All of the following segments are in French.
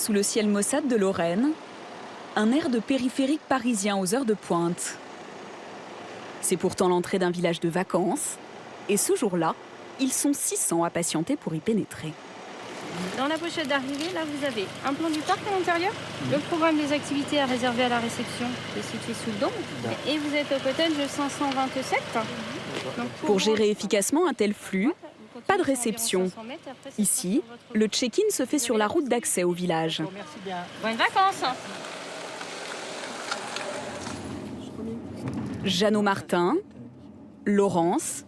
sous le ciel maussade de Lorraine, un air de périphérique parisien aux heures de pointe. C'est pourtant l'entrée d'un village de vacances, et ce jour-là, ils sont 600 à patienter pour y pénétrer. Dans la pochette d'arrivée, là, vous avez un plan du parc à l'intérieur, le programme des activités à réserver à la réception, qui est situé sous le dôme, et vous êtes au cottage 527. Donc, pour gérer efficacement un tel flux, pas de réception. Ici, le check-in se fait sur la route d'accès au village. Bonnes vacances. Jeannot Martin, Laurence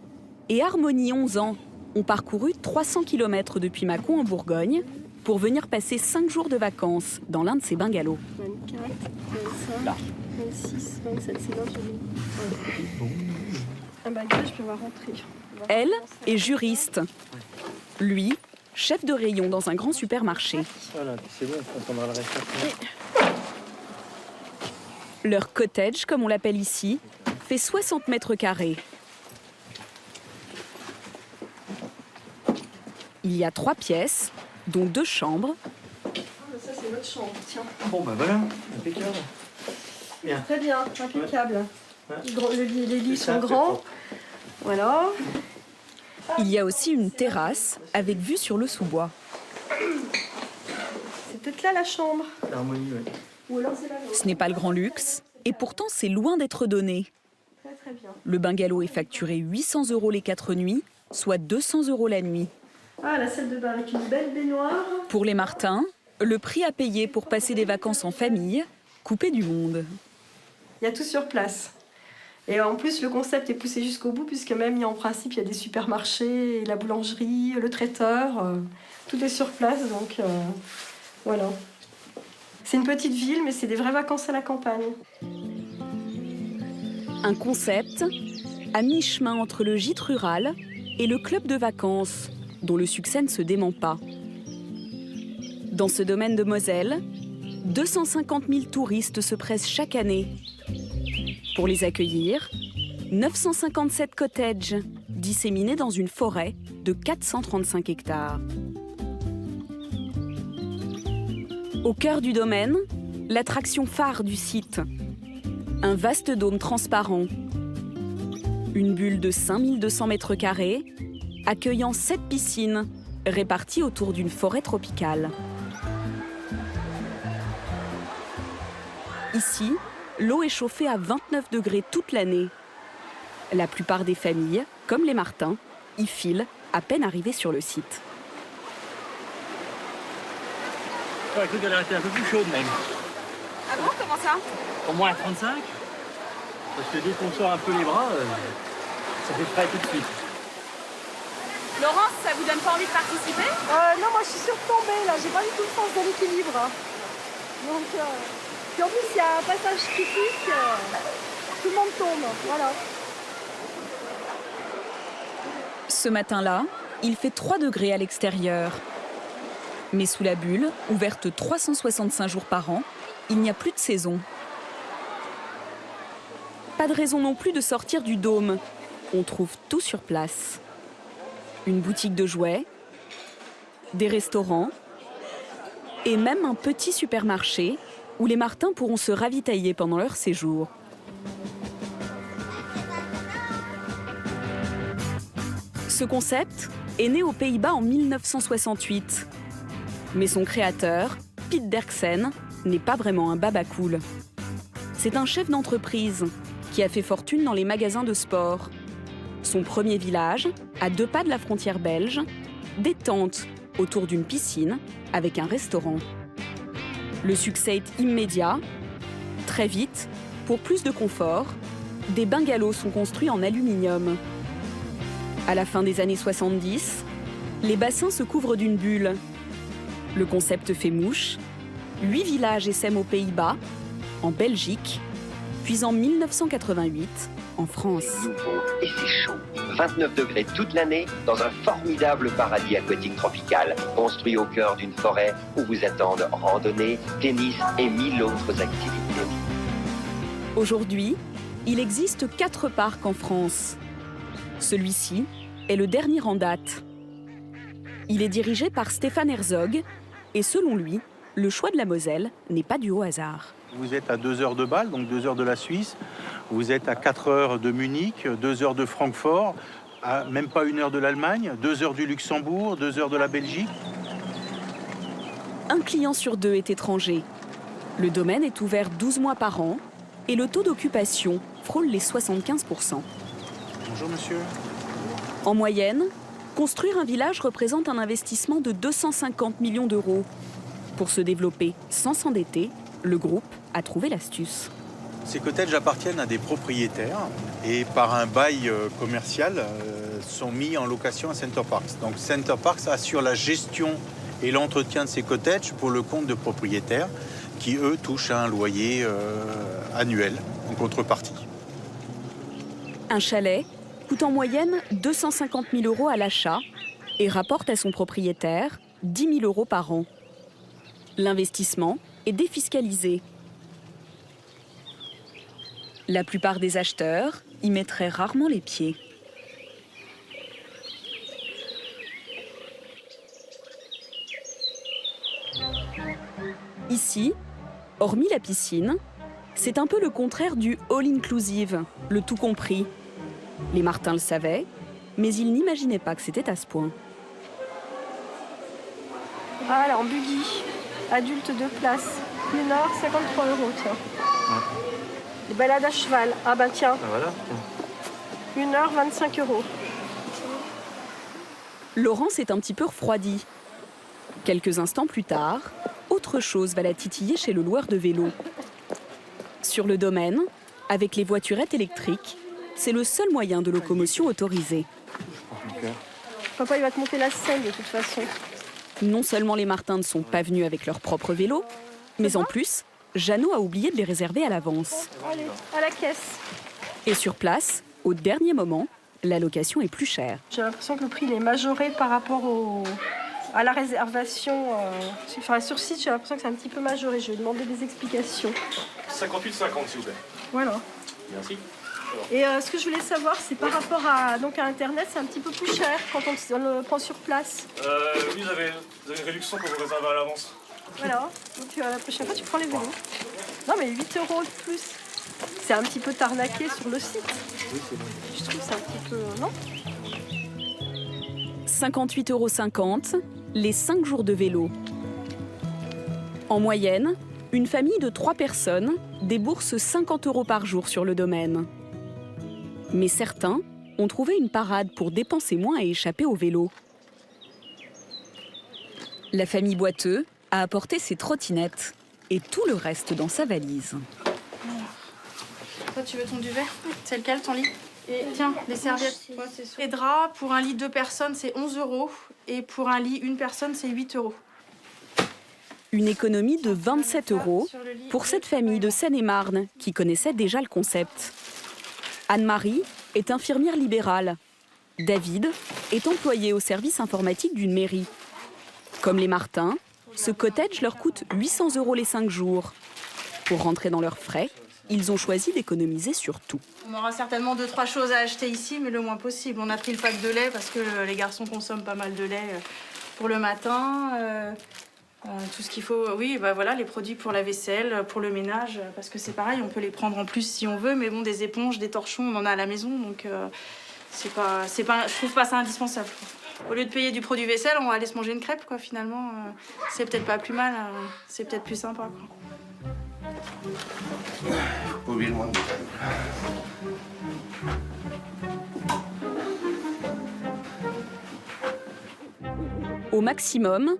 et Harmonie, 11 ans, ont parcouru 300 km depuis Mâcon en Bourgogne pour venir passer 5 jours de vacances dans l'un de ces bungalows. 24, 25, 26, 27, c'est là, un bagage, puis on va rentrer. Elle est juriste. Lui, chef de rayon dans un grand supermarché. Voilà, c'est bon, on prendra le reste après. Leur cottage, comme on l'appelle ici, fait 60 mètres carrés. Il y a 3 pièces, dont 2 chambres. Ça, c'est notre chambre, tiens. Bon, bah voilà, impeccable. Bien. Très bien, impeccable. Ouais. Les lits sont grands. Voilà. Il y a aussi une terrasse avec vue sur le sous-bois. C'est peut-être là la chambre. L'harmonie, oui. Ou alors c'est là l'autre. Ce n'est pas le grand luxe, et pourtant c'est loin d'être donné. Très très bien. Le bungalow est facturé 800 € les 4 nuits, soit 200 € la nuit. Ah, la salle de bain avec une belle baignoire. Pour les Martins, le prix à payer pour passer des vacances en famille, coupé du monde. Il y a tout sur place. Et en plus, le concept est poussé jusqu'au bout, puisque même, en principe, il y a des supermarchés, la boulangerie, le traiteur. Tout est sur place, donc voilà. C'est une petite ville, mais c'est des vraies vacances à la campagne. Un concept à mi-chemin entre le gîte rural et le club de vacances, dont le succès ne se dément pas. Dans ce domaine de Moselle, 250 000 touristes se pressent chaque année. Pour les accueillir, 957 cottages disséminés dans une forêt de 435 hectares. Au cœur du domaine, l'attraction phare du site. Un vaste dôme transparent. Une bulle de 5200 mètres carrés, accueillant 7 piscines, réparties autour d'une forêt tropicale. Ici, l'eau est chauffée à 29 degrés toute l'année. La plupart des familles, comme les Martins, y filent à peine arrivés sur le site. J'aurais cru qu'elle était un peu plus chaude même. Ah bon, comment ça? Au moins à 35. Parce que dès qu'on sort un peu les bras, ça fait frais tout de suite. Laurence, ça vous donne pas envie de participer? Non, moi je suis surtombée là, j'ai pas du tout le sens de l'équilibre. Donc, puis en plus, il y a un passage critique, tout le monde tombe, voilà. Ce matin-là, il fait 3 degrés à l'extérieur. Mais sous la bulle, ouverte 365 jours par an, il n'y a plus de saison. Pas de raison non plus de sortir du dôme. On trouve tout sur place. Une boutique de jouets, des restaurants et même un petit supermarché où les Martins pourront se ravitailler pendant leur séjour. Ce concept est né aux Pays-Bas en 1968. Mais son créateur, Piet Derksen, n'est pas vraiment un baba cool. C'est un chef d'entreprise qui a fait fortune dans les magasins de sport. Son premier village, à 2 pas de la frontière belge, des tentes autour d'une piscine avec un restaurant. Le succès est immédiat. Très vite, pour plus de confort, des bungalows sont construits en aluminium. À la fin des années 70, les bassins se couvrent d'une bulle. Le concept fait mouche. 8 villages essaiment aux Pays-Bas, en Belgique, puis en 1988, en France. Nouveau et c'est chaud. 29 degrés toute l'année dans un formidable paradis aquatique tropical, construit au cœur d'une forêt où vous attendent randonnée, tennis et 1000 autres activités. Aujourd'hui, il existe 4 parcs en France. Celui-ci est le dernier en date. Il est dirigé par Stéphane Herzog et selon lui, le choix de la Moselle n'est pas dû au hasard. Vous êtes à 2 heures de Bâle, donc 2 heures de la Suisse. Vous êtes à 4 heures de Munich, 2 heures de Francfort, à même pas 1 heure de l'Allemagne, 2 heures du Luxembourg, 2 heures de la Belgique. Un client sur 2 est étranger. Le domaine est ouvert 12 mois par an et le taux d'occupation frôle les 75%. Bonjour monsieur. En moyenne, construire un village représente un investissement de 250 millions d'euros. Pour se développer sans s'endetter, le groupe a trouvé l'astuce. Ces cottages appartiennent à des propriétaires et par un bail commercial sont mis en location à Center Parcs. Donc Center Parcs assure la gestion et l'entretien de ces cottages pour le compte de propriétaires qui, eux, touchent un loyer annuel en contrepartie. Un chalet coûte en moyenne 250 000 euros à l'achat et rapporte à son propriétaire 10 000 euros par an. L'investissement est défiscalisé. La plupart des acheteurs y mettraient rarement les pieds. Ici, hormis la piscine, c'est un peu le contraire du all-inclusive, le tout compris. Les Martins le savaient, mais ils n'imaginaient pas que c'était à ce point. Voilà, en buggy, adulte 2 places. 1 heure, 53 euros, tiens. Ouais. Les balades à cheval, ah bah tiens, Ah, voilà. 1 heure, 25 euros. Laurent s'est un petit peu refroidi. Quelques instants plus tard, autre chose va la titiller chez le loueur de vélos. Sur le domaine, avec les voiturettes électriques, c'est le seul moyen de locomotion autorisé. Papa, il va te monter la selle de toute façon. Non seulement les Martins ne sont pas venus avec leur propre vélo, mais en plus, Jeannot a oublié de les réserver à l'avance. Allez, à la caisse. Et sur place, au dernier moment, la location est plus chère. J'ai l'impression que le prix il est majoré par rapport à la réservation. Enfin, sur site, j'ai l'impression que c'est un petit peu majoré. Je vais demander des explications. 58,50 s'il vous plaît. Voilà. Merci. Et ce que je voulais savoir, c'est par rapport à Internet, c'est un petit peu plus cher quand on le prend sur place. Oui, vous avez une réduction pour vous réserver à l'avance. Voilà. Donc la prochaine fois, tu prends les vélos. Non, mais 8 euros de plus. C'est un petit peu t'arnaquer sur le site. Oui, c'est bon. Je trouve que c'est un petit peu... Non ? 58,50 € les 5 jours de vélo. En moyenne, une famille de 3 personnes débourse 50 € par jour sur le domaine. Mais certains ont trouvé une parade pour dépenser moins et échapper au vélo. La famille Boiteux a apporté ses trottinettes et tout le reste dans sa valise. Toi, tu veux ton duvet? C'est lequel, ton lit? Et tiens, les serviettes. Les draps, pour un lit 2 personnes, c'est 11 €. Et pour un lit 1 personne, c'est 8 €. Une économie de 27 € pour cette famille de Seine-et-Marne qui connaissait déjà le concept. Anne-Marie est infirmière libérale. David est employé au service informatique d'une mairie. Comme les Martins, ce cottage leur coûte 800 € les 5 jours. Pour rentrer dans leurs frais, ils ont choisi d'économiser sur tout. On aura certainement 2-3 choses à acheter ici, mais le moins possible. On a pris le pack de lait parce que les garçons consomment pas mal de lait pour le matin. Tout ce qu'il faut, oui, bah voilà, les produits pour la vaisselle, pour le ménage, parce que c'est pareil, on peut les prendre en plus si on veut, mais bon, des éponges, des torchons, on en a à la maison, donc je trouve pas ça indispensable. Au lieu de payer du produit vaisselle, on va aller se manger une crêpe, quoi, finalement. C'est peut-être pas plus mal, c'est peut-être plus sympa, quoi. Oubliez le moins de détails. Au maximum,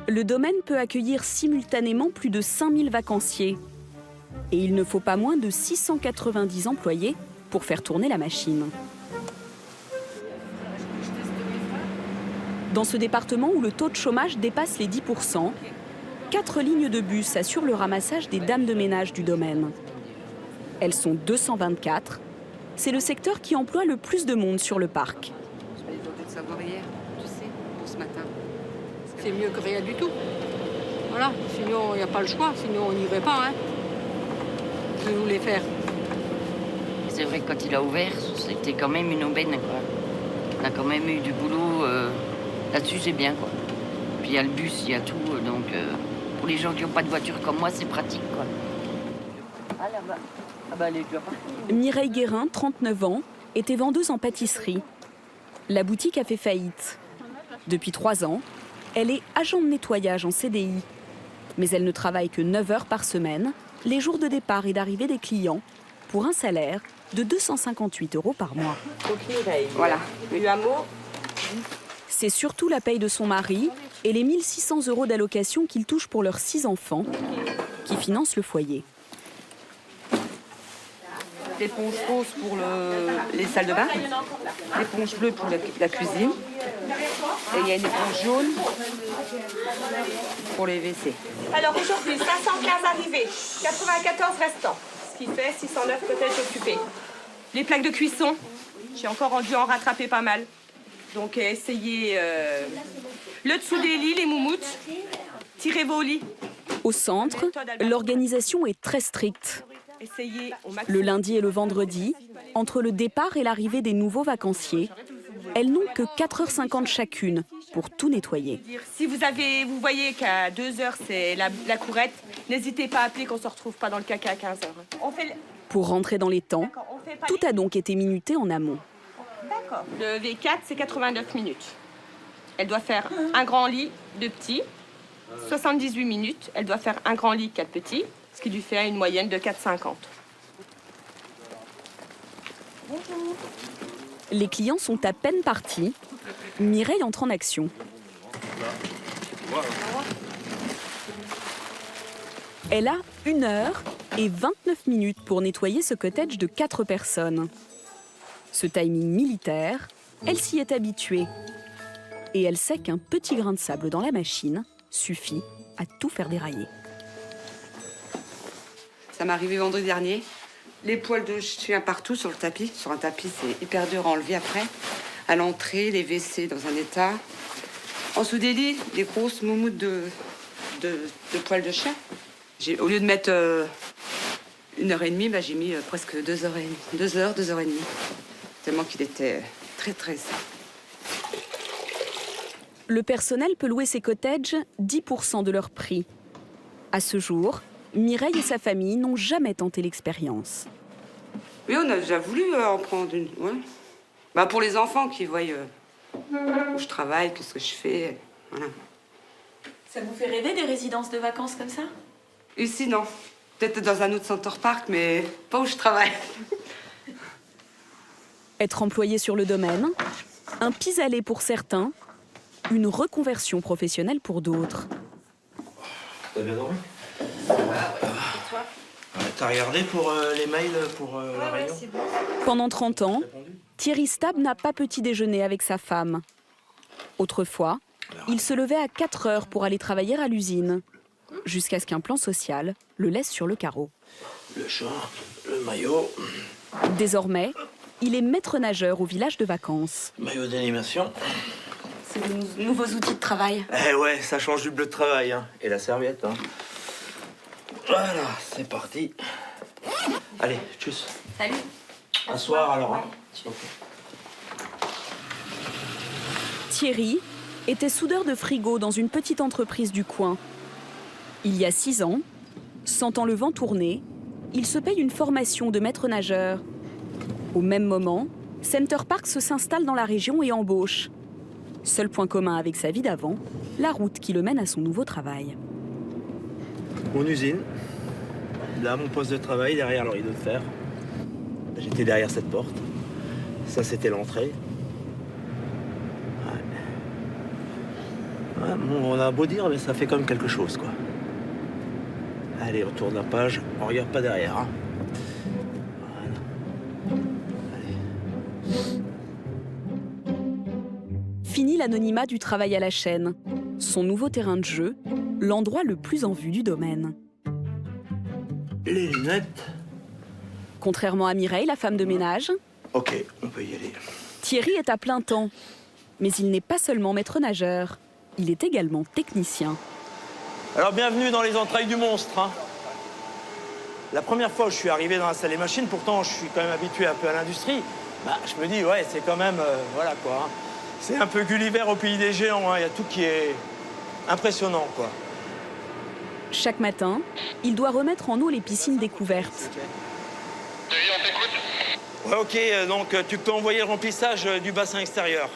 le domaine peut accueillir simultanément plus de 5000 vacanciers. Et il ne faut pas moins de 690 employés pour faire tourner la machine. Dans ce département où le taux de chômage dépasse les 10%, 4 lignes de bus assurent le ramassage des dames de ménage du domaine. Elles sont 224. C'est le secteur qui emploie le plus de monde sur le parc. Je vais demander de savoir hier, tu sais, pour ce matin. C'est mieux que rien du tout. Voilà, sinon il n'y a pas le choix, sinon on n'irait pas. Hein. Je voulais faire. C'est vrai que quand il a ouvert, c'était quand même une aubaine, quoi. On a quand même eu du boulot. Là-dessus, c'est bien, quoi. Puis il y a le bus, il y a tout, donc Pour les gens qui n'ont pas de voiture comme moi, c'est pratique, quoi. Ah, là-bas. Ah bah, elle est déjà partie. Mireille Guérin, 39 ans, était vendeuse en pâtisserie. La boutique a fait faillite. Depuis 3 ans, elle est agent de nettoyage en CDI. Mais elle ne travaille que 9 heures par semaine, les jours de départ et d'arrivée des clients, pour un salaire de 258 € par mois. Voilà, eu un mot. C'est surtout la paye de son mari et les 1 600 € d'allocation qu'il touche pour leurs 6 enfants qui financent le foyer. L'éponge rose pour les salles de bain, l'éponge bleue pour la cuisine, et il y a une éponge jaune pour les WC. Alors aujourd'hui, 515 arrivés, 94 restants, ce qui fait 609 cottages occupés. Les plaques de cuisson, j'ai encore dû en rattraper pas mal. Donc essayez le dessous des lits, les moumoutes, tirez vos lits. Au centre, l'organisation est très stricte. Le lundi et le vendredi, entre le départ et l'arrivée des nouveaux vacanciers, elles n'ont que 4h50 chacune pour tout nettoyer. Si vous voyez qu'à 2h c'est la courette, n'hésitez pas à appeler qu'on ne se retrouve pas dans le caca à 15h. Pour rentrer dans les temps, tout a donc été minuté en amont. D'accord. Le V4 c'est 89 minutes. Elle doit faire un grand lit, 2 petits. 78 minutes, elle doit faire un grand lit, 4 petits. Ce qui lui fait une moyenne de 4,50. Les clients sont à peine partis. Mireille entre en action. Elle a 1 heure et 29 minutes pour nettoyer ce cottage de 4 personnes. Ce timing militaire, elle s'y est habituée. Et elle sait qu'un petit grain de sable dans la machine suffit à tout faire dérailler. Ça m'est arrivé vendredi dernier. Les poils de chien partout sur le tapis. Sur un tapis, c'est hyper dur à enlever après. À l'entrée, les WC dans un état. En dessous des lits, des grosses moumoutes de poils de chien. Au lieu de mettre 1h30, bah, j'ai mis presque 2h30. 2h30. Tellement qu'il était très, très sain. Le personnel peut louer ces cottages 10% de leur prix. À ce jour, Mireille et sa famille n'ont jamais tenté l'expérience. Oui, on a déjà voulu en prendre une. Ouais. Bah, pour les enfants qui voient où je travaille, qu'est-ce que je fais. Voilà. Ça vous fait rêver des résidences de vacances comme ça? Ici, non. Peut-être dans un autre Center Park, mais pas où je travaille. Être employé sur le domaine, un pis-aller pour certains, une reconversion professionnelle pour d'autres. T'as bien dormi? T'as regardé pour les mails pour la réunion? c'est bon. Pendant 30 ans, Thierry Stab n'a pas petit déjeuner avec sa femme. Autrefois, il se levait à 4 heures pour aller travailler à l'usine, jusqu'à ce qu'un plan social le laisse sur le carreau. Le short, le maillot. Désormais, il est maître nageur au village de vacances. Maillot d'animation. C'est de nouveaux outils de travail. Eh ouais, ça change du bleu de travail, hein. Et la serviette, hein. Voilà, c'est parti. Allez, tchuss. Salut. Un soir alors, hein. Okay. Thierry était soudeur de frigo dans une petite entreprise du coin. Il y a 6 ans, sentant le vent tourner, il se paye une formation de maître nageur. Au même moment, Center Parks s'installe dans la région et embauche. Seul point commun avec sa vie d'avant, la route qui le mène à son nouveau travail. Mon usine. Là, mon poste de travail, derrière le rideau de fer. J'étais derrière cette porte. Ça, c'était l'entrée. Ouais, bon, on a beau dire, mais ça fait quand même quelque chose, quoi. Allez, on tourne la page. On regarde pas derrière, hein. Fini l'anonymat du travail à la chaîne. Son nouveau terrain de jeu, l'endroit le plus en vue du domaine. Les lunettes. Contrairement à Mireille, la femme de ménage, Ok, on peut y aller. Thierry est à plein temps. Mais il n'est pas seulement maître nageur, il est également technicien. Alors, bienvenue dans les entrailles du monstre, hein. La première fois où je suis arrivé dans la salle des machines, pourtant je suis quand même habitué un peu à l'industrie, bah, je me dis, ouais, c'est quand même, voilà quoi. Hein. C'est un peu Gulliver au pays des géants, hein. Il y a tout qui est impressionnant, quoi. Chaque matin, il doit remettre en eau les piscines découvertes. Ouais, ok, donc tu peux envoyer le remplissage du bassin extérieur.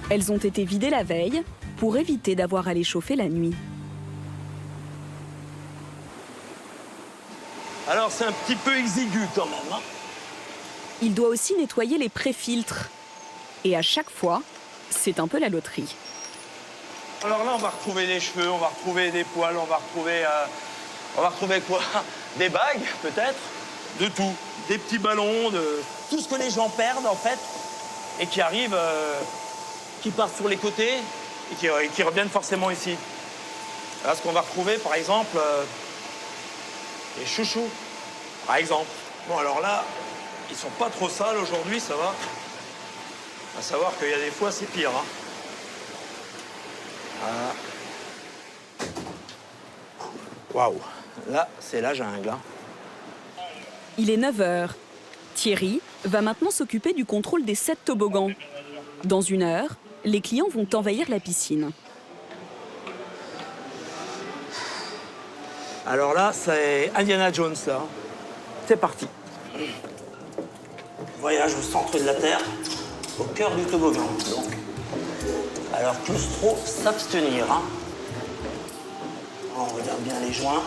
Elles ont été vidées la veille pour éviter d'avoir à les chauffer la nuit. Alors c'est un petit peu exigu quand même. Hein. Il doit aussi nettoyer les pré-filtres. Et à chaque fois, c'est un peu la loterie. Alors là, on va retrouver des cheveux, on va retrouver des poils, on va retrouver quoi? Des bagues, peut-être? De tout. Des petits ballons, de tout ce que les gens perdent, en fait, et qui arrivent, qui partent sur les côtés, et qui reviennent forcément ici. Là, ce qu'on va retrouver, par exemple, les chouchous, par exemple. Bon, alors là, ils sont pas trop sales aujourd'hui, ça va. À savoir qu'il y a des fois, c'est pire. Hein. Voilà. Waouh. Là, c'est la jungle. Hein. Il est 9 h. Thierry va maintenant s'occuper du contrôle des 7 toboggans. Dans 1 heure, les clients vont envahir la piscine. Alors là, c'est Indiana Jones, là. C'est parti. Voyage au centre de la Terre, au cœur du toboggan. Donc. Alors, claustro, s'abstenir. Hein. On regarde bien les joints.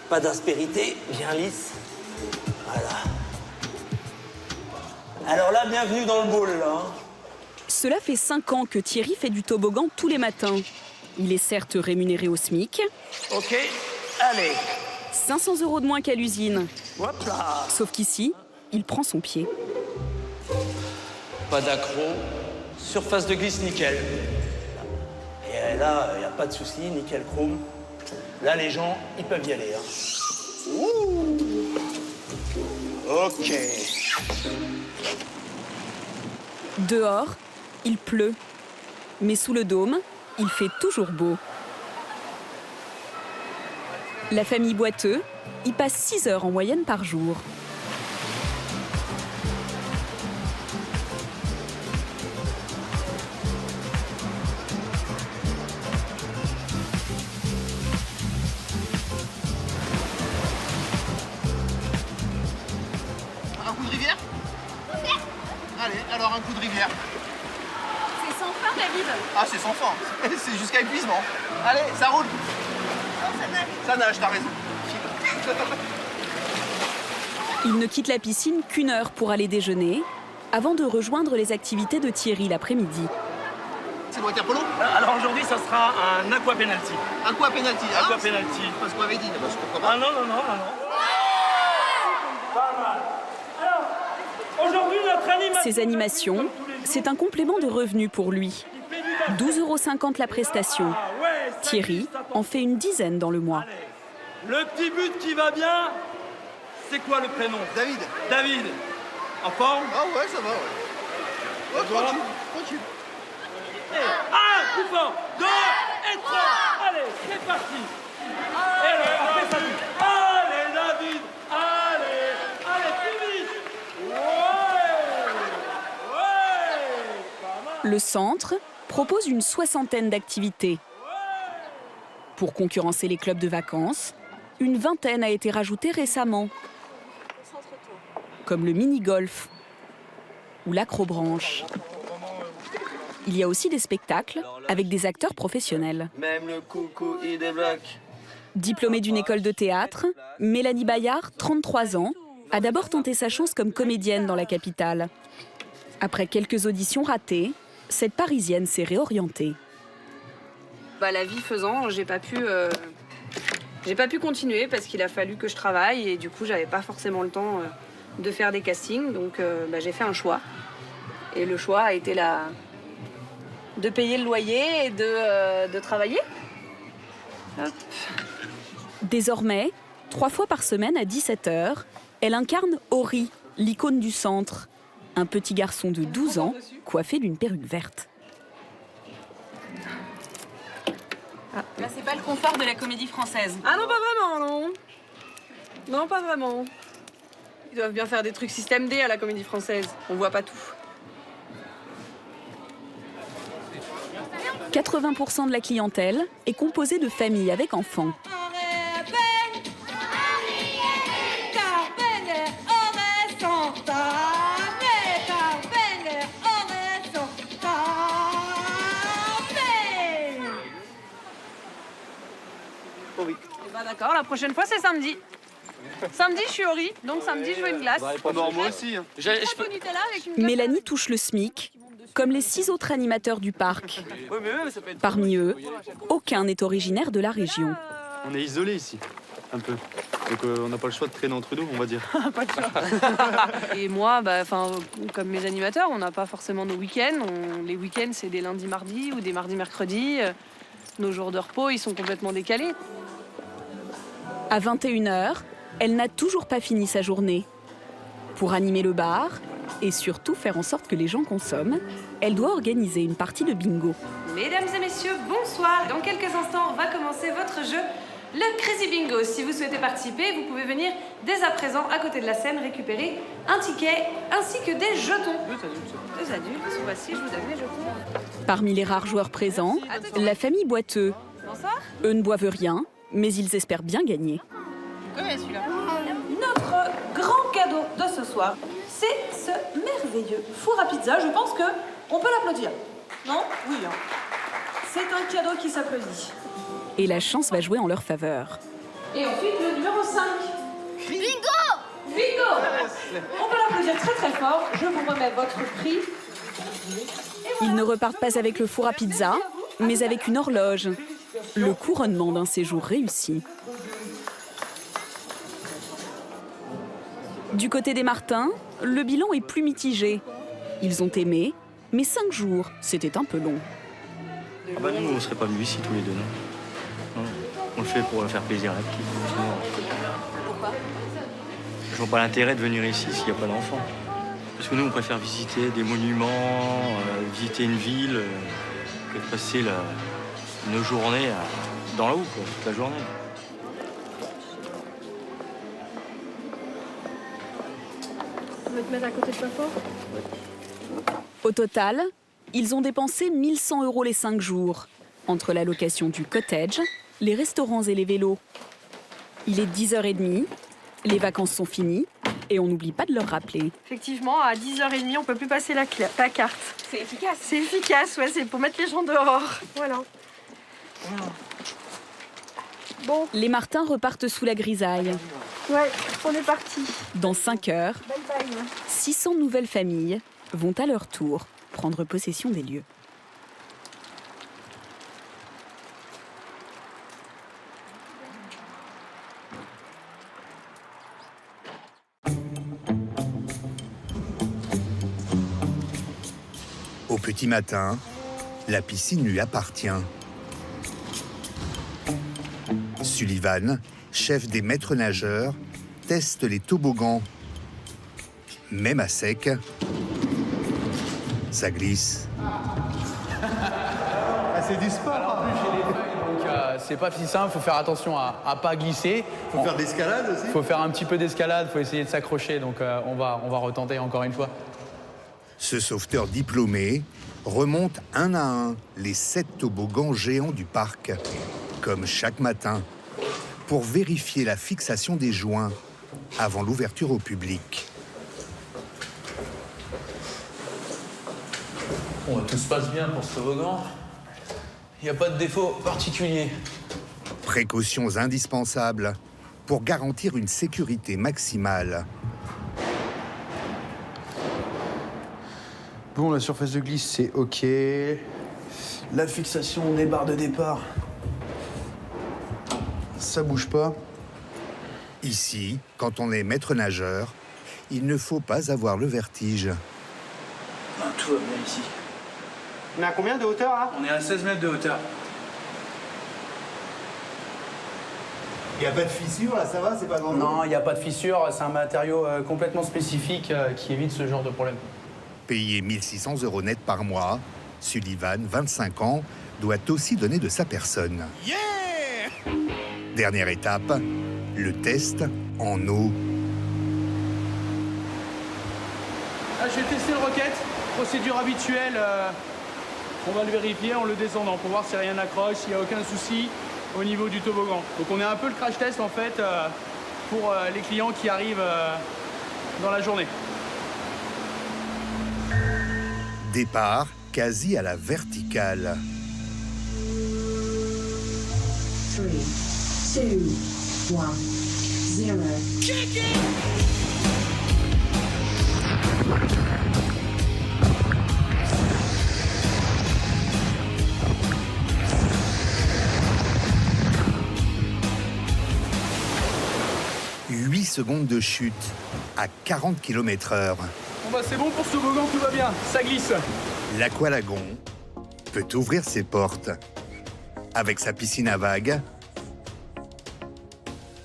Pas d'aspérité, bien lisse. Voilà. Alors là, bienvenue dans le bowl, là. Hein. Cela fait 5 ans que Thierry fait du toboggan tous les matins. Il est certes rémunéré au SMIC. Ok, allez. 500 € de moins qu'à l'usine. Hop là. Sauf qu'ici, il prend son pied. Pas d'accro, surface de glisse nickel. Et là, il n'y a pas de souci, nickel chrome. Là, les gens, ils peuvent y aller. Hein. Ouh. Ok. Dehors, il pleut. Mais sous le dôme, il fait toujours beau. La famille Boiteux y passe 6 heures en moyenne par jour. Un coup de rivière? Allez, alors un coup de rivière. C'est sans fin, David. Ah, c'est sans fin. C'est jusqu'à épuisement. Allez, ça roule. Ça nage, t'as raison. Il ne quitte la piscine qu'1 heure pour aller déjeuner, avant de rejoindre les activités de Thierry l'après-midi. C'est le water polo? Alors aujourd'hui, ça sera un aqua penalty. Aqua penalty. Aqua penalty. Parce qu'on avait dit. Pourquoi pas? Ah non, non, non, non, non. Pas mal. Alors, aujourd'hui, notre animation... Ces animations, c'est un complément de revenus pour lui. 12,50 € la prestation. Thierry en fait une dizaine dans le mois. Le petit but qui va bien, c'est quoi le prénom? David. David. En forme? Ah ouais, ça va, ouais. Ouais, tranquille, tranquille. Et 1, plus fort, 2 et 3. Allez, c'est parti. Et alors, après ça dit, allez David, allez, plus vite. Ouais, pas mal. Le centre propose une 60aine d'activités. Pour concurrencer les clubs de vacances, une 20aine a été rajoutée récemment, comme le mini-golf ou l'acrobranche. Il y a aussi des spectacles avec des acteurs professionnels. Même le coucou, il débloque. Diplômée d'une école de théâtre, Mélanie Bayard, 33 ans, a d'abord tenté sa chance comme comédienne dans la capitale. Après quelques auditions ratées, cette Parisienne s'est réorientée. La vie faisant, j'ai pas pu continuer parce qu'il a fallu que je travaille et du coup, j'avais pas forcément le temps de faire des castings. Donc, j'ai fait un choix. Et le choix a été de payer le loyer et de travailler. Hop. Désormais, 3 fois par semaine à 17 h, elle incarne Ori, l'icône du centre. Un petit garçon de 12 ans, coiffé d'une perruque verte. Là, c'est pas le confort de la comédie française. Ah non, pas vraiment, non. Non, pas vraiment. Ils doivent bien faire des trucs système D à la comédie française. On voit pas tout. 80% de la clientèle est composée de familles avec enfants. D'accord, la prochaine fois c'est samedi. Samedi je suis au riz, donc samedi je veux une glace. Moi aussi. Hein. Mélanie touche le SMIC, comme les 6 autres animateurs du parc. Parmi eux, aucun n'est originaire de la région. On est isolés ici, un peu. Donc on n'a pas le choix de traîner entre nous, on va dire. Pas de choix. Et moi, comme mes animateurs, on n'a pas forcément nos week-ends. Les week-ends c'est des lundis, mardis ou des mardis, mercredis. Nos jours de repos, ils sont complètement décalés. À 21h, elle n'a toujours pas fini sa journée. Pour animer le bar et surtout faire en sorte que les gens consomment, elle doit organiser une partie de bingo. Mesdames et messieurs, bonsoir. Dans quelques instants, va commencer votre jeu, le Crazy Bingo. Si vous souhaitez participer, vous pouvez venir dès à présent à côté de la scène récupérer un ticket ainsi que des jetons. Deux adultes, voici, je vous donne les jetons. Parmi les rares joueurs présents, la famille Boiteux. Bonsoir. Eux ne boivent rien, mais ils espèrent bien gagner. Vous connaissez celui-là. Notre grand cadeau de ce soir, c'est ce merveilleux four à pizza. Je pense qu'on peut l'applaudir. Non? Oui. Hein. C'est un cadeau qui s'applaudit. Et la chance va jouer en leur faveur. Et ensuite, le numéro 5. Bingo! Bingo! On peut l'applaudir très très fort. Je vous remets votre prix. Ils ne repartent pas avec le four à pizza, mais avec une horloge. Le couronnement d'un séjour réussi. Du côté des Martins, le bilan est plus mitigé. Ils ont aimé, mais 5 jours, c'était un peu long. Ah bah nous, on ne serait pas venus ici tous les deux, non. Non, on le fait pour faire plaisir à la petite. Pourquoi? Je vois pas l'intérêt de venir ici s'il n'y a pas d'enfants. Parce que nous, on préfère visiter des monuments, visiter une ville, que de passer nos journées dans la houe, quoi, toute la journée. On va te mettre à côté de papa. Au total, ils ont dépensé 1 100 € les 5 jours, entre la location du cottage, les restaurants et les vélos. Il est 10h30, les vacances sont finies, et on n'oublie pas de leur rappeler. Effectivement, à 10h30, on peut plus passer la carte. C'est efficace. C'est efficace, ouais, c'est pour mettre les gens dehors. Voilà. Bon. Les Martins repartent sous la grisaille. Ouais, on est parti. Dans 5 heures, Bye bye. 600 nouvelles familles vont à leur tour prendre possession des lieux. Au petit matin, la piscine lui appartient. Sullivan, chef des maîtres nageurs, teste les toboggans. Même à sec, ça glisse. C'est du sport. En plus, chez les feuilles, donc c'est pas si simple. Faut faire attention à pas glisser. Faut faire de l'escalade aussi. Faut faire un petit peu d'escalade. Faut essayer de s'accrocher. Donc on va retenter encore une fois. Ce sauveteur diplômé remonte un à un les 7 toboggans géants du parc, comme chaque matin, pour vérifier la fixation des joints avant l'ouverture au public. Bon, tout se passe bien pour ce toboggan. Il n'y a pas de défaut particulier. Précautions indispensables pour garantir une sécurité maximale. Bon, la surface de glisse, c'est OK. La fixation des barres de départ, ça bouge pas. Ici, quand on est maître nageur, il ne faut pas avoir le vertige. Non, tout va bien ici. On est à combien de hauteur là? On est à 16 mètres de hauteur. Il n'y a pas de fissure là, ça va? C'est pas grand? Non, il n'y a pas de fissure. C'est un matériau complètement spécifique qui évite ce genre de problème. Payé 1 600 € net par mois, Sullivan, 25 ans, doit aussi donner de sa personne. Yeah! Dernière étape, le test en eau. Ah, je vais tester le roquette. Procédure habituelle. On va le vérifier en le descendant pour voir si rien n'accroche, s'il n'y a aucun souci au niveau du toboggan. Donc on est un peu le crash test en fait pour les clients qui arrivent dans la journée. Départ quasi à la verticale. 3, 2, 1, 0. Kick it! Secondes de chute à 40 km/h. Bon bah c'est bon pour ce toboggan, tout va bien, ça glisse. L'Aqualagon peut ouvrir ses portes. Avec sa piscine à vagues,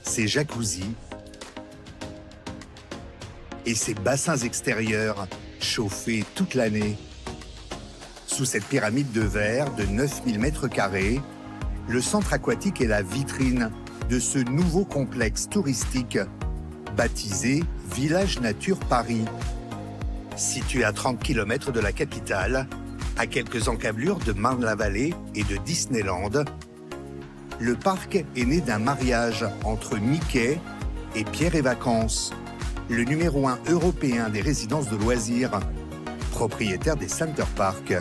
ses jacuzzis et ses bassins extérieurs chauffés toute l'année. Sous cette pyramide de verre de 9000 m², le centre aquatique est la vitrine de ce nouveau complexe touristique baptisé Village Nature Paris. Situé à 30 km de la capitale, à quelques encablures de Marne-la-Vallée et de Disneyland, le parc est né d'un mariage entre Mickey et Pierre et Vacances, le numéro 1 européen des résidences de loisirs, propriétaire des Center Parcs.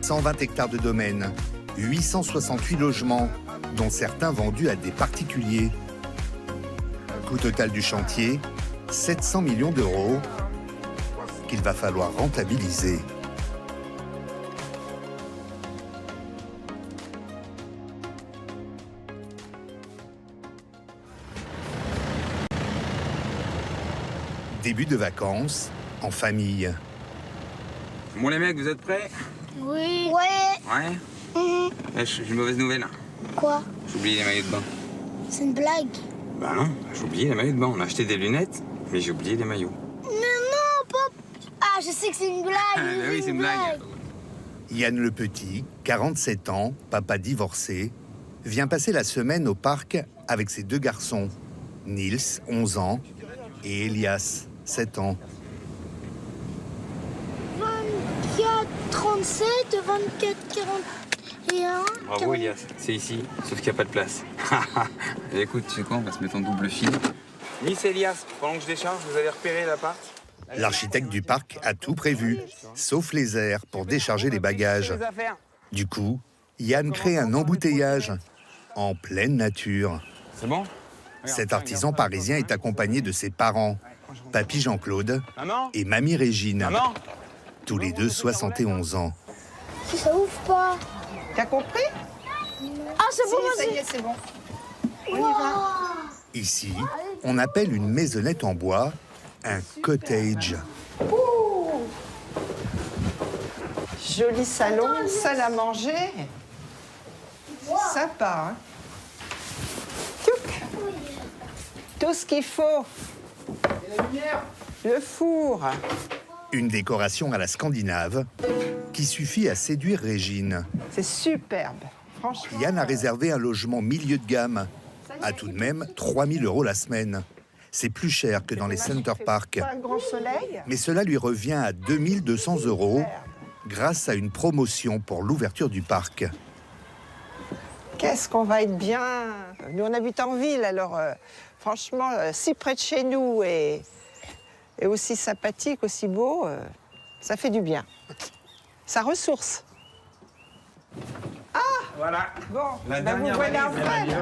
120 hectares de domaine, 868 logements, dont certains vendus à des particuliers. Coût total du chantier, 700 millions d'euros, qu'il va falloir rentabiliser. Début de vacances, en famille. Bon les mecs, vous êtes prêts? Oui. Ouais. Ouais. J'ai une mauvaise nouvelle. Quoi? J'ai oublié les maillots de bain. C'est une blague. Bah non, j'ai oublié les maillots de bain. On a acheté des lunettes, mais j'ai oublié les maillots. Mais non, pop. Ah, je sais que c'est une blague. Bah oui, c'est une blague. Yann le Petit, 47 ans, papa divorcé, vient passer la semaine au parc avec ses deux garçons, Nils, 11 ans, et Elias, 7 ans. 24, 37, 24, 41... Bravo Elias, c'est ici, sauf qu'il n'y a pas de place. Écoute, tu sais quoi, on va se mettre en double fil. Nice et Elias, pendant que je décharge, vous avez repéré l'appart? L'architecte du parc a tout prévu, sauf les airs pour décharger les bagages. Du coup, Yann crée un embouteillage en pleine nature. C'est bon? Cet artisan parisien est accompagné de ses parents, papy Jean-Claude et mamie Régine, tous les deux 71 ans. Ça ouvre pas. T'as compris? Ah, c'est bon, ça y est, c'est bon. On y va. Ici, on appelle une maisonnette en bois un cottage. Joli salon, salle à manger. Sympa, hein? Touc. Tout ce qu'il faut. Le four. Une décoration à la scandinave qui suffit à séduire Régine. C'est superbe, franchement. Yann a réservé un logement milieu de gamme, à tout de même 3 000 € la semaine. C'est plus cher que dans les Center Parcs. Pas un grand soleil. Mais cela lui revient à 2 200 € grâce à une promotion pour l'ouverture du parc. Qu'est-ce qu'on va être bien. Nous, on habite en ville, alors franchement, si près de chez nous et aussi sympathique, aussi beau, ça fait du bien. Ça ressource. Ah! Voilà. Bon, La ben vous dernière voilà valise,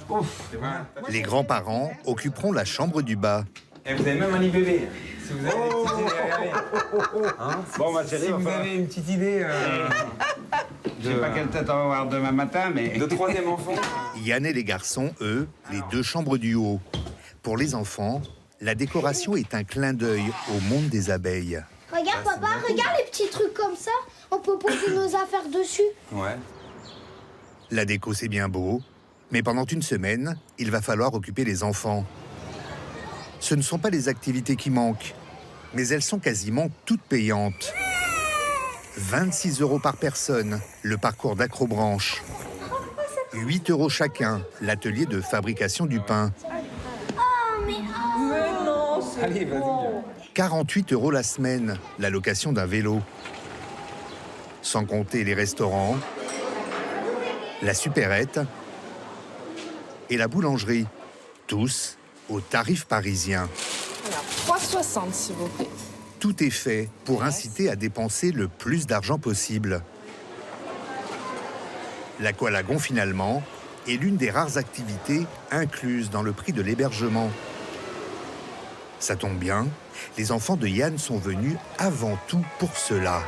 enfin. Les grands-parents occuperont la chambre du bas. Et vous avez même un lit bébé. Si vous avez une petite idée, regardez. Hein, Bon, ma chérie, si vous avez une petite idée... Je sais pas quelle tête on va avoir demain matin, mais... De troisième enfant. Yann et les garçons, eux, les deux chambres du haut. Pour les enfants, la décoration est un clin d'œil au monde des abeilles. Regarde, papa, regarde les petits trucs comme ça. On peut poser nos affaires dessus. Ouais. La déco, c'est bien beau, mais pendant une semaine, il va falloir occuper les enfants. Ce ne sont pas les activités qui manquent, mais elles sont quasiment toutes payantes. 26 € par personne, le parcours d'acrobranche. 8 € chacun, l'atelier de fabrication du pain. Oh, mais non, Allez, vas-y. 48 € la semaine, la location d'un vélo. Sans compter les restaurants, la supérette et la boulangerie. Tous au tarif parisien. Voilà, 3,60 s'il vous plaît. Tout est fait pour inciter à dépenser le plus d'argent possible. L'aqualagon, finalement, est l'une des rares activités incluses dans le prix de l'hébergement. Ça tombe bien, les enfants de Yann sont venus avant tout pour cela.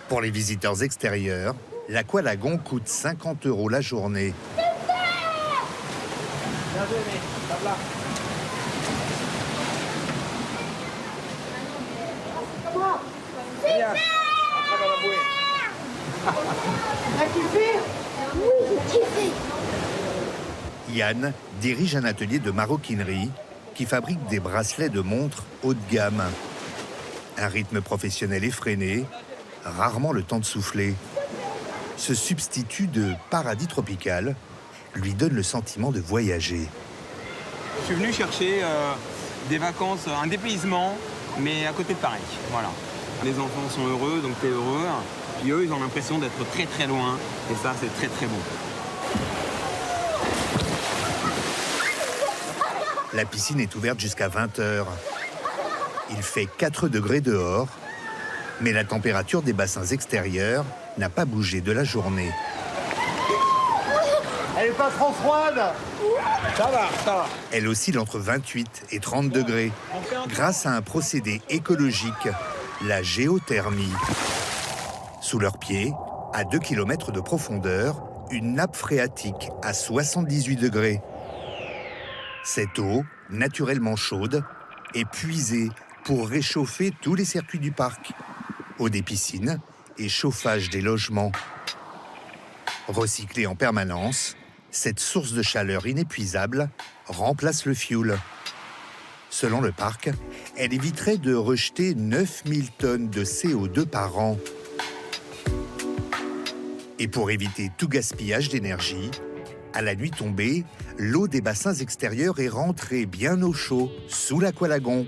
Pour les visiteurs extérieurs, l'aqualagon coûte 50 € la journée. Yann dirige un atelier de maroquinerie qui fabrique des bracelets de montres haut de gamme. Un rythme professionnel effréné, rarement le temps de souffler. Ce substitut de paradis tropical lui donne le sentiment de voyager. Je suis venu chercher des vacances, un dépaysement, mais à côté de Paris. Voilà. Les enfants sont heureux, donc t'es heureux. Puis eux, ils ont l'impression d'être très très loin. Et ça, c'est très très bon. La piscine est ouverte jusqu'à 20 h. Il fait 4 degrés dehors, mais la température des bassins extérieurs n'a pas bougé de la journée. Elle est pas trop froide. Ça va, ça va. Elle oscille entre 28 et 30 degrés, grâce à un procédé écologique, la géothermie. Sous leurs pieds, à 2 km de profondeur, une nappe phréatique à 78 degrés. Cette eau, naturellement chaude, est puisée pour réchauffer tous les circuits du parc. Eau des piscines et chauffage des logements. Recyclée en permanence, cette source de chaleur inépuisable remplace le fioul. Selon le parc, elle éviterait de rejeter 9000 tonnes de CO2 par an. Et pour éviter tout gaspillage d'énergie, à la nuit tombée, l'eau des bassins extérieurs est rentrée bien au chaud, sous l'aqualagon,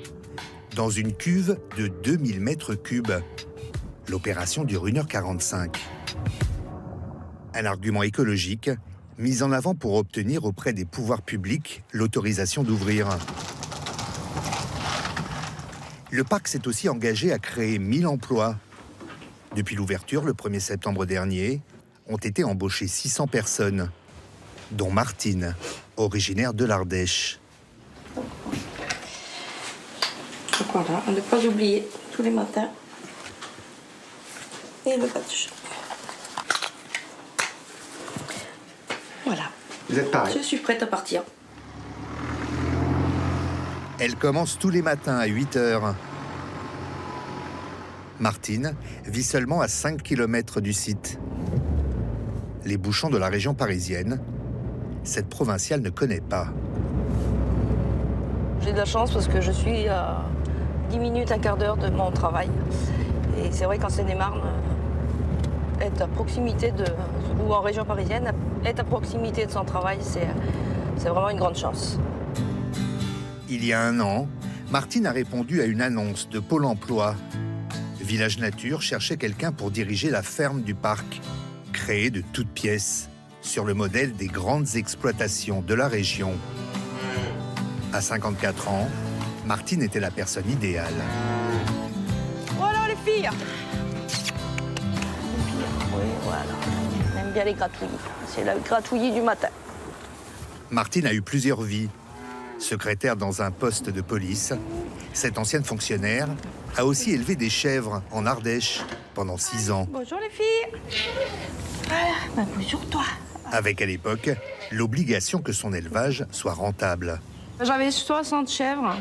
dans une cuve de 2000 mètres cubes. L'opération dure 1h45. Un argument écologique mis en avant pour obtenir auprès des pouvoirs publics l'autorisation d'ouvrir. Le parc s'est aussi engagé à créer 1000 emplois. Depuis l'ouverture, le 1er septembre dernier, ont été embauchées 600 personnes, dont Martine, originaire de l'Ardèche. Voilà, à ne pas oublier tous les matins. Et le badge. Voilà. Vous êtes pareil. Je suis prête à partir. Elle commence tous les matins à 8 h. Martine vit seulement à 5 km du site. Les bouchons de la région parisienne, cette provinciale ne connaît pas. J'ai de la chance parce que je suis à 10 minutes, un quart d'heure de mon travail. Et c'est vrai qu'en Seine-et-Marne, être à proximité ou en région parisienne, être à proximité de son travail, c'est vraiment une grande chance. Il y a 1 an, Martine a répondu à une annonce de Pôle emploi. Village Nature cherchait quelqu'un pour diriger la ferme du parc, créée de toutes pièces, sur le modèle des grandes exploitations de la région. À 54 ans, Martine était la personne idéale. Voilà les filles. Oui, voilà. On aime bien les gratouillis. C'est la gratouillis du matin. Martine a eu plusieurs vies. Secrétaire dans un poste de police, cette ancienne fonctionnaire a aussi élevé des chèvres en Ardèche pendant 6 ans. Bonjour les filles. Bonjour toi. Avec à l'époque l'obligation que son élevage soit rentable. J'avais 60 chèvres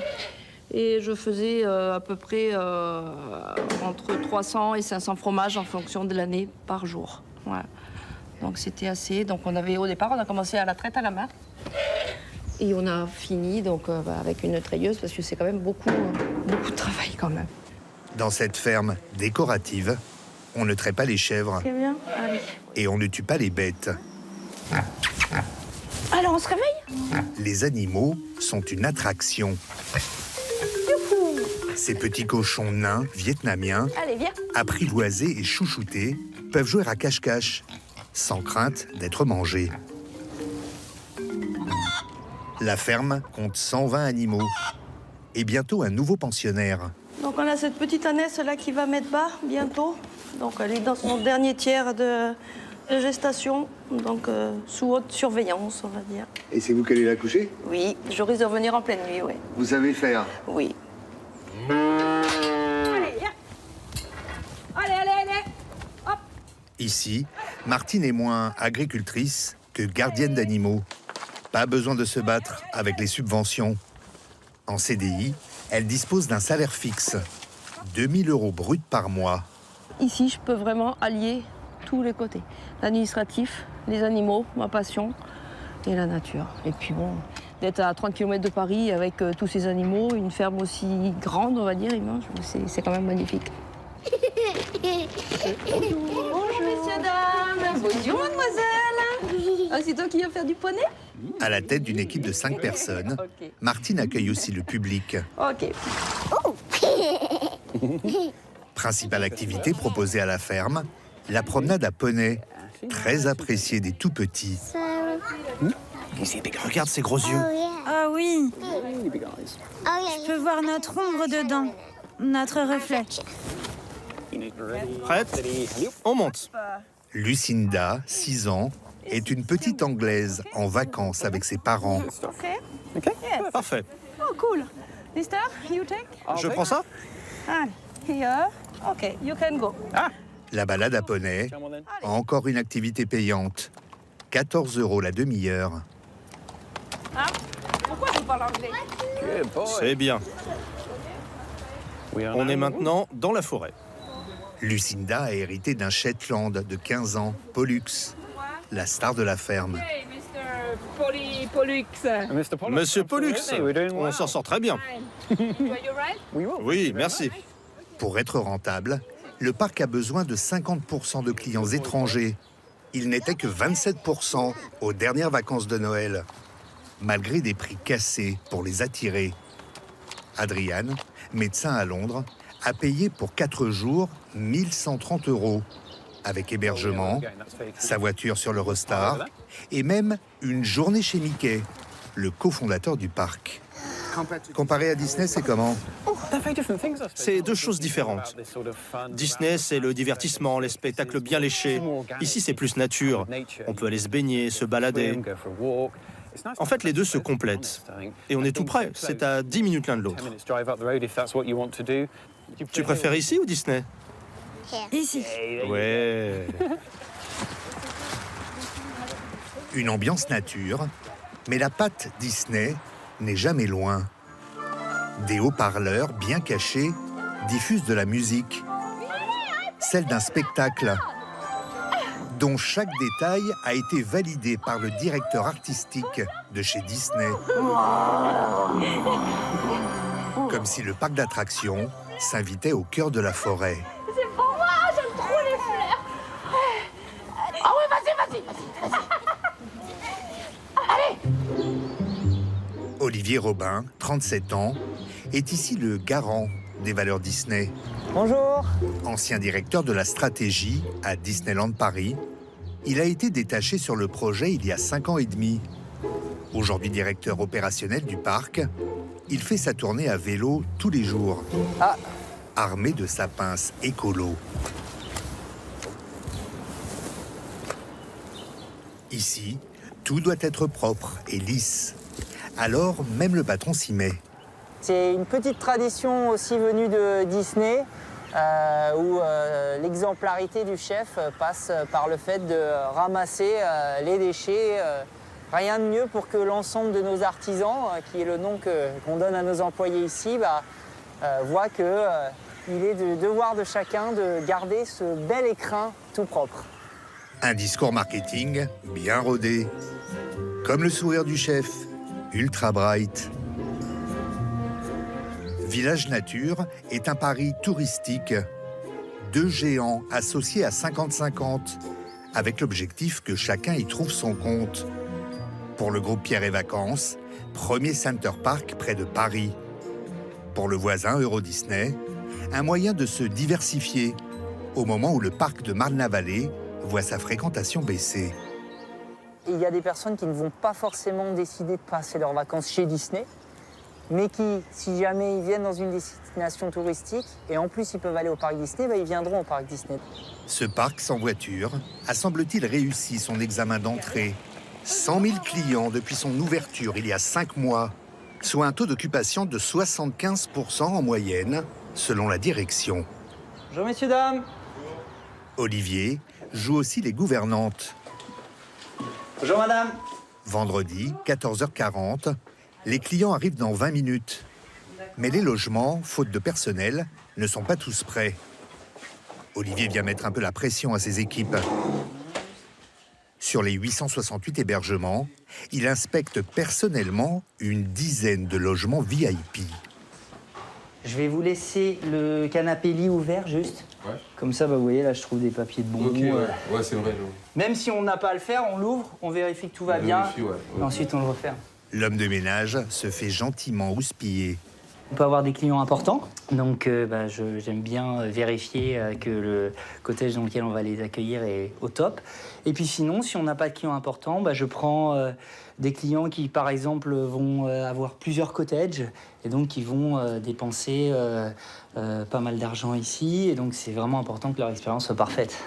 Et je faisais à peu près entre 300 et 500 fromages en fonction de l'année par jour. Ouais. Donc c'était assez. Donc au départ, on a commencé à la traite à la main. Et on a fini donc, avec une treilleuse parce que c'est quand même beaucoup de travail quand même. Dans cette ferme décorative, on ne traite pas les chèvres. Très bien, allez. Et on ne tue pas les bêtes. Alors on se réveille? Les animaux sont une attraction. Ces petits cochons nains vietnamiens, Allez, viens. apprivoisés et chouchoutés, peuvent jouer à cache-cache, sans crainte d'être mangés. La ferme compte 120 animaux et bientôt un nouveau pensionnaire. Donc on a cette petite ânesse là qui va mettre bas bientôt. Donc elle est dans son dernier tiers de gestation, donc sous haute surveillance, on va dire. Et c'est vous qui allez la coucher? Oui, je risque de revenir en pleine nuit, oui. Vous savez faire? Oui. Allez, viens. Allez. Hop. Ici, Martine est moins agricultrice que gardienne d'animaux. Pas besoin de se battre avec les subventions. En CDI, elle dispose d'un salaire fixe, 2 000 € brut par mois. Ici, je peux vraiment allier tous les côtés. L'administratif, les animaux, ma passion et la nature. Et puis bon, d'être à 30 km de Paris avec tous ces animaux, une ferme aussi grande, on va dire, c'est quand même magnifique. Bonjour messieurs, dames. Bonjour mademoiselle. Ah, c'est toi qui viens faire du poney? À la tête d'une équipe de 5 personnes, Martine accueille aussi le public. Ok. Principale activité proposée à la ferme, la promenade à poney, très appréciée des tout-petits. Regarde ces gros yeux. Ah oui. Je peux voir notre ombre dedans, notre reflet. Prête? On monte. Lucinda, 6 ans, est une petite Anglaise en vacances avec ses parents. Ok, parfait. Oh cool. Mister, you take? Je prends ça? Ah, here. Ok, you can go. La balade à poney, encore une activité payante. 14 € la demi-heure. Hein? Pourquoi vous parlez anglais? C'est bien. On est maintenant dans la forêt. Lucinda a hérité d'un Shetland de 15 ans, Pollux, la star de la ferme. Monsieur Pollux, on s'en sort très bien. Oui, merci. Pour être rentable, le parc a besoin de 50% de clients étrangers. Il n'était que 27% aux dernières vacances de Noël, malgré des prix cassés pour les attirer. Adrian, médecin à Londres, a payé pour 4 jours 1130 €, avec hébergement, sa voiture sur l'Eurostar et même une journée chez Mickey, le cofondateur du parc. Comparé à Disney, c'est comment? C'est deux choses différentes. Disney, c'est le divertissement, les spectacles bien léchés. Ici, c'est plus nature. On peut aller se baigner, se balader. En fait, les deux se complètent. Et on est tout près. C'est à 10 minutes l'un de l'autre. Tu préfères ici ou Disney? Ici. Ouais. Une ambiance nature, mais la patte Disney n'est jamais loin. Des haut-parleurs bien cachés diffusent de la musique, celle d'un spectacle, dont chaque détail a été validé par le directeur artistique de chez Disney. Comme si le parc d'attractions s'invitait au cœur de la forêt. C'est pour moi, j'aime trop les fleurs. Ah ouais, vas-y. Allez. Olivier Robin, 37 ans, est ici le garant des valeurs Disney. Bonjour. Ancien directeur de la stratégie à Disneyland Paris, il a été détaché sur le projet il y a 5 ans et demi. Aujourd'hui directeur opérationnel du parc, il fait sa tournée à vélo tous les jours, armé de sa pince écolo. Ici, tout doit être propre et lisse. Alors, même le patron s'y met. C'est une petite tradition aussi venue de Disney, où l'exemplarité du chef passe par le fait de ramasser les déchets Rien de mieux pour que l'ensemble de nos artisans, qui est le nom qu'on donne à nos employés ici, voient qu'il est du devoir de chacun de garder ce bel écrin tout propre. Un discours marketing bien rodé, comme le sourire du chef, ultra bright. Village Nature est un pari touristique. 2 géants associés à 50-50, avec l'objectif que chacun y trouve son compte. Pour le groupe Pierre et Vacances, premier Center Park près de Paris. Pour le voisin Euro Disney, un moyen de se diversifier au moment où le parc de Marne-la-Vallée voit sa fréquentation baisser. Il y a des personnes qui ne vont pas forcément décider de passer leurs vacances chez Disney, mais qui, si jamais ils viennent dans une destination touristique, et en plus ils peuvent aller au parc Disney, ils viendront au parc Disney. Ce parc sans voiture a, semble-t-il, réussi son examen d'entrée. 100 000 clients depuis son ouverture il y a 5 mois, soit un taux d'occupation de 75% en moyenne, selon la direction. Bonjour messieurs, dames. Olivier joue aussi les gouvernantes. Bonjour madame. Vendredi, 14h40, les clients arrivent dans 20 minutes. Mais les logements, faute de personnel, ne sont pas tous prêts. Olivier vient mettre un peu la pression à ses équipes. Sur les 868 hébergements, il inspecte personnellement une dizaine de logements VIP. Je vais vous laisser le canapé lit ouvert, juste. Ouais. Comme ça, vous voyez, là, je trouve des papiers de bon goût. Ouais, c'est vrai. Même si on n'a pas à le faire, on l'ouvre, on vérifie que tout va bien, et ensuite on le referme. L'homme de ménage se fait gentiment houspiller. On peut avoir des clients importants, donc j'aime bien vérifier que le cottage dans lequel on va les accueillir est au top. Et puis sinon, si on n'a pas de clients importants, je prends des clients qui, par exemple, vont avoir plusieurs cottages et donc qui vont dépenser pas mal d'argent ici. Et donc c'est vraiment important que leur expérience soit parfaite.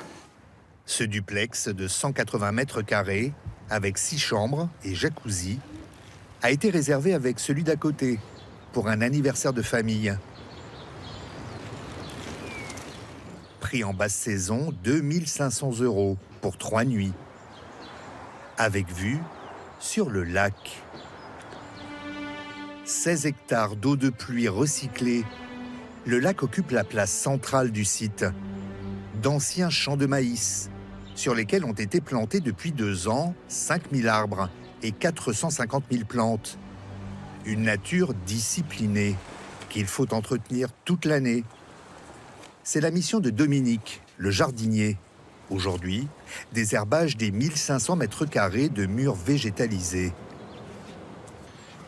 Ce duplex de 180 mètres carrés, avec 6 chambres et jacuzzi, a été réservé avec celui d'à côté, pour un anniversaire de famille. Prix en basse saison, 2 500 € pour 3 nuits. Avec vue sur le lac. 16 hectares d'eau de pluie recyclée. Le lac occupe la place centrale du site. D'anciens champs de maïs, sur lesquels ont été plantés depuis 2 ans 5 000 arbres et 450 000 plantes. Une nature disciplinée qu'il faut entretenir toute l'année. C'est la mission de Dominique, le jardinier. Aujourd'hui, désherbage des 1500 mètres carrés de murs végétalisés.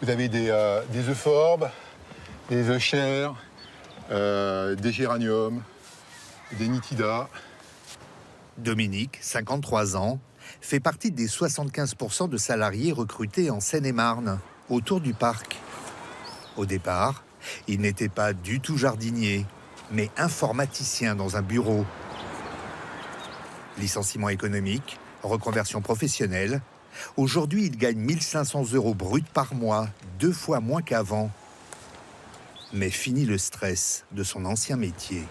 Vous avez des euphorbes, des euchères, des géraniums, des nitidas. Dominique, 53 ans, fait partie des 75% de salariés recrutés en Seine-et-Marne, autour du parc. Au départ, il n'était pas du tout jardinier, mais informaticien dans un bureau. Licenciement économique, reconversion professionnelle. Aujourd'hui, il gagne 1 500 € bruts par mois, 2 fois moins qu'avant. Mais fini le stress de son ancien métier.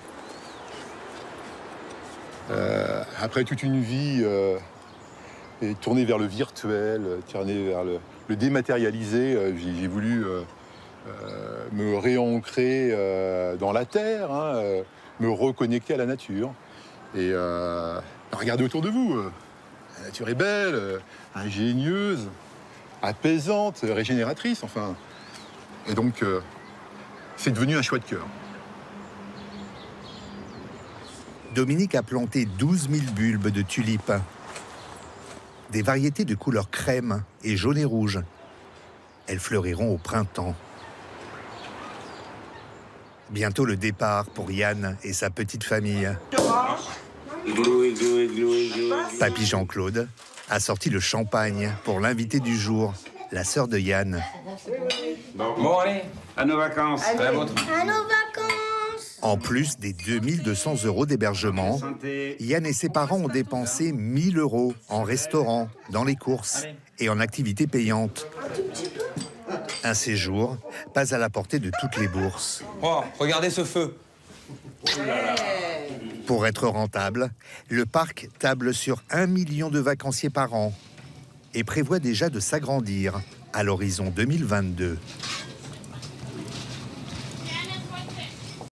Après toute une vie tournée vers le virtuel, tournée vers le dématérialisé, j'ai voulu me réancrer dans la terre, me reconnecter à la nature. Et regardez autour de vous. La nature est belle, ingénieuse, apaisante, régénératrice, enfin. Et donc, c'est devenu un choix de cœur. Dominique a planté 12 000 bulbes de tulipes. Des variétés de couleurs crème et jaune et rouge. Elles fleuriront au printemps. Bientôt le départ pour Yann et sa petite famille. Papy Jean-Claude a sorti le champagne pour l'invité du jour, la sœur de Yann. Bon, allez, à nos vacances. Allez, à la vôtre. À nos vacances. En plus des 2 200 € d'hébergement, Yann et ses parents ont dépensé 1 000 € en restaurant, dans les courses et en activités payantes. Un séjour pas à la portée de toutes les bourses. Oh, regardez ce feu. Pour être rentable, le parc table sur 1 million de vacanciers par an. et prévoit déjà de s'agrandir à l'horizon 2022.